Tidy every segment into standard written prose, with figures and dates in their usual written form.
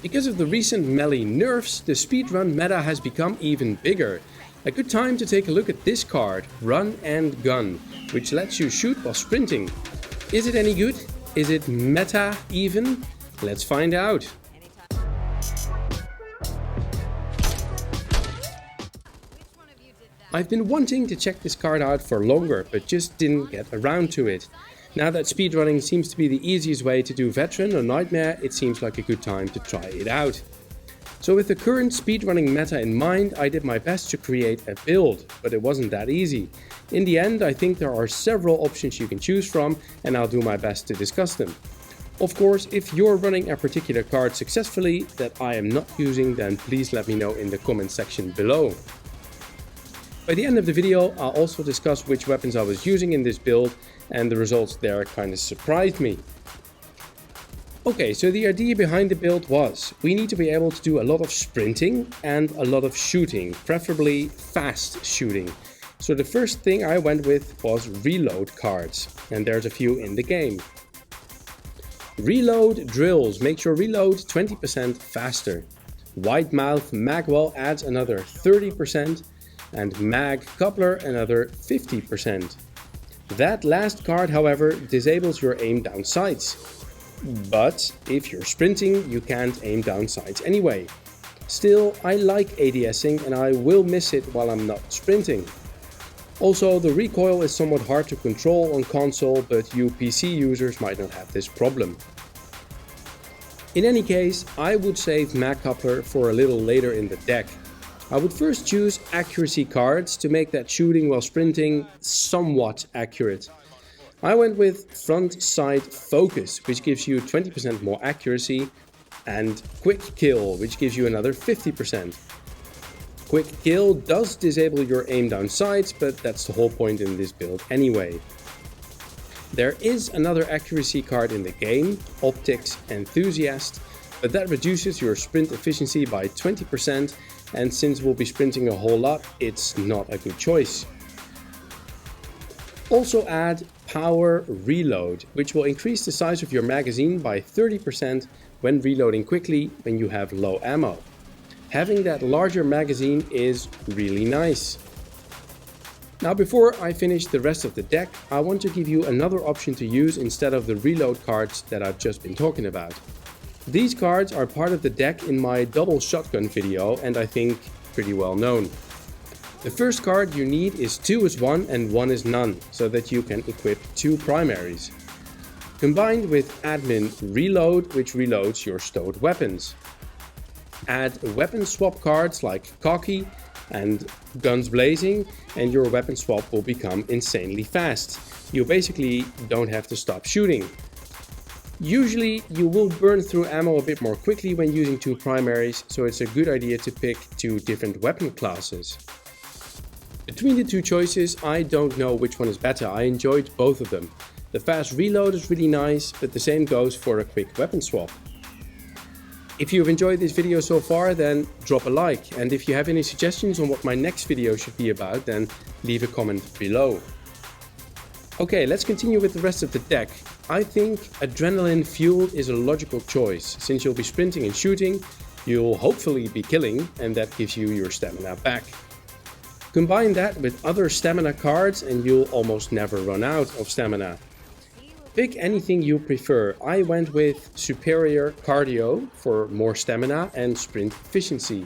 Because of the recent melee nerfs, the speedrun meta has become even bigger. A good time to take a look at this card, Run and Gun, which lets you shoot while sprinting. Is it any good? Is it meta even? Let's find out. I've been wanting to check this card out for longer, but just didn't get around to it. Now that speedrunning seems to be the easiest way to do Veteran or Nightmare, it seems like a good time to try it out. So with the current speedrunning meta in mind, I did my best to create a build, but it wasn't that easy. In the end, I think there are several options you can choose from, and I'll do my best to discuss them. Of course, if you're running a particular card successfully that I am not using, then please let me know in the comment section below. By the end of the video, I'll also discuss which weapons I was using in this build, and the results there kind of surprised me. Okay, so the idea behind the build was, we need to be able to do a lot of sprinting and a lot of shooting, preferably fast shooting. So the first thing I went with was reload cards, and there's a few in the game. Reload drills makes your reload 20% faster. Wide Mouth Magwell adds another 30%. And Mag Coupler another 50%. That last card, however, disables your aim down sights. But if you're sprinting, you can't aim down sights anyway. Still, I like ADSing and I will miss it while I'm not sprinting. Also, the recoil is somewhat hard to control on console, but you PC users might not have this problem. In any case, I would save Mag Coupler for a little later in the deck. I would first choose accuracy cards to make that shooting while sprinting somewhat accurate. I went with Front Sight Focus, which gives you 20% more accuracy, and Quick Kill, which gives you another 50%. Quick Kill does disable your aim down sights, but that's the whole point in this build anyway. There is another accuracy card in the game, Optics Enthusiast, but that reduces your sprint efficiency by 20%. And since we'll be sprinting a whole lot, it's not a good choice. Also add Power Reload, which will increase the size of your magazine by 30% when reloading quickly when you have low ammo. Having that larger magazine is really nice. Now before I finish the rest of the deck, I want to give you another option to use instead of the reload cards that I've just been talking about. These cards are part of the deck in my double shotgun video and I think pretty well known. The first card you need is 2 is 1 and 1 is none, so that you can equip 2 primaries. Combined with Admin Reload, which reloads your stowed weapons. Add weapon swap cards like Cocky and Guns Blazing and your weapon swap will become insanely fast. You basically don't have to stop shooting. Usually you will burn through ammo a bit more quickly when using 2 primaries, so it's a good idea to pick 2 different weapon classes. Between the 2 choices, I don't know which one is better. I enjoyed both of them. The fast reload is really nice, but the same goes for a quick weapon swap. If you've enjoyed this video so far, then drop a like, and if you have any suggestions on what my next video should be about, then leave a comment below. Okay, let's continue with the rest of the deck. I think Adrenaline Fueled is a logical choice. Since you'll be sprinting and shooting, you'll hopefully be killing, and that gives you your stamina back. Combine that with other stamina cards and you'll almost never run out of stamina. Pick anything you prefer. I went with Superior Cardio for more stamina and sprint efficiency.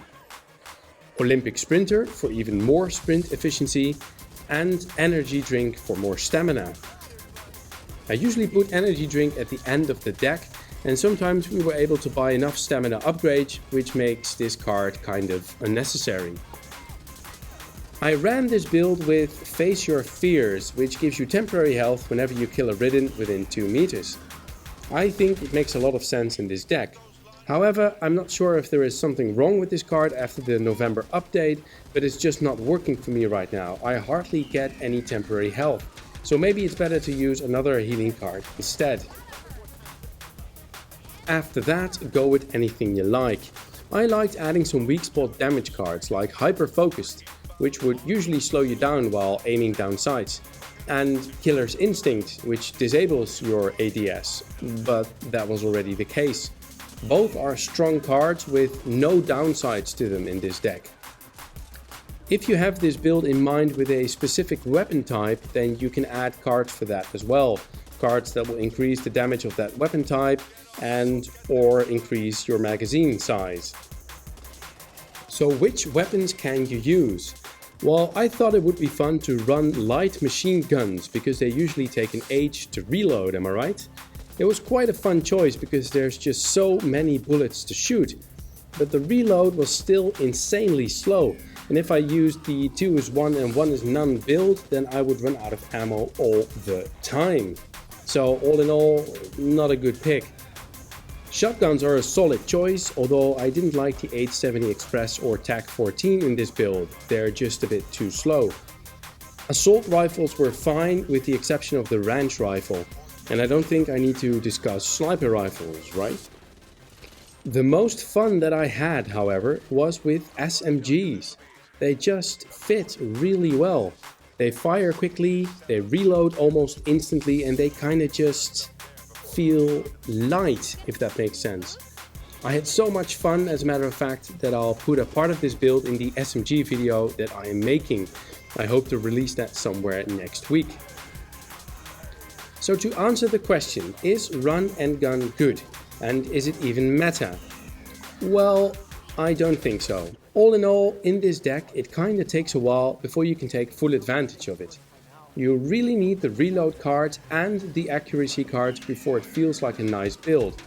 Olympic Sprinter for even more sprint efficiency. And Energy Drink for more stamina. I usually put Energy Drink at the end of the deck, and sometimes we were able to buy enough stamina upgrades, which makes this card kind of unnecessary. I ran this build with Face Your Fears, which gives you temporary health whenever you kill a Ridden within 2 meters. I think it makes a lot of sense in this deck. However, I'm not sure if there is something wrong with this card after the November update, but it's just not working for me right now. I hardly get any temporary health, so maybe it's better to use another healing card instead. After that, go with anything you like. I liked adding some weak spot damage cards like Hyper Focused, which would usually slow you down while aiming down sights, and Killer's Instinct, which disables your ADS, but that was already the case. Both are strong cards with no downsides to them in this deck. If you have this build in mind with a specific weapon type, then you can add cards for that as well. Cards that will increase the damage of that weapon type and or increase your magazine size. So which weapons can you use? Well, I thought it would be fun to run light machine guns because they usually take an age to reload, am I right? It was quite a fun choice because there's just so many bullets to shoot, but the reload was still insanely slow. And if I used the 2 is 1 and 1 is none build, then I would run out of ammo all the time. So all in all, not a good pick. Shotguns are a solid choice, although I didn't like the 870 Express or TAC 14 in this build. They're just a bit too slow. Assault rifles were fine with the exception of the ranch rifle. And I don't think I need to discuss sniper rifles, right? The most fun that I had, however, was with SMGs. They just fit really well. They fire quickly, they reload almost instantly, and they kind of just feel light, if that makes sense. I had so much fun, as a matter of fact, that I'll put a part of this build in the SMG video that I am making. I hope to release that somewhere next week. So to answer the question, is run and gun good? And is it even meta? Well, I don't think so. All in all, in this deck, it kinda takes a while before you can take full advantage of it. You really need the reload cards and the accuracy cards before it feels like a nice build.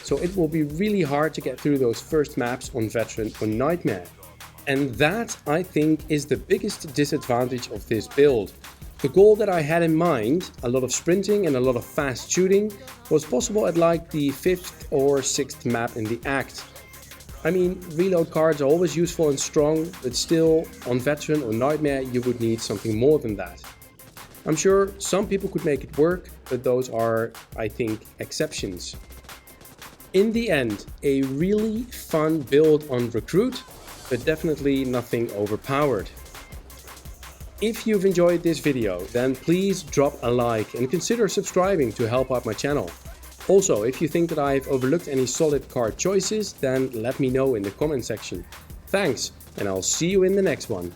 So it will be really hard to get through those first maps on Veteran or Nightmare. And that, I think, is the biggest disadvantage of this build. The goal that I had in mind, a lot of sprinting and a lot of fast shooting, was possible at like the 5th or 6th map in the act. I mean, reload cards are always useful and strong, but still, on Veteran or Nightmare you would need something more than that. I'm sure some people could make it work, but those are, I think, exceptions. In the end, a really fun build on Recruit, but definitely nothing overpowered. If you've enjoyed this video, then please drop a like and consider subscribing to help out my channel. Also, if you think that I've overlooked any solid card choices, then let me know in the comment section. Thanks, and I'll see you in the next one.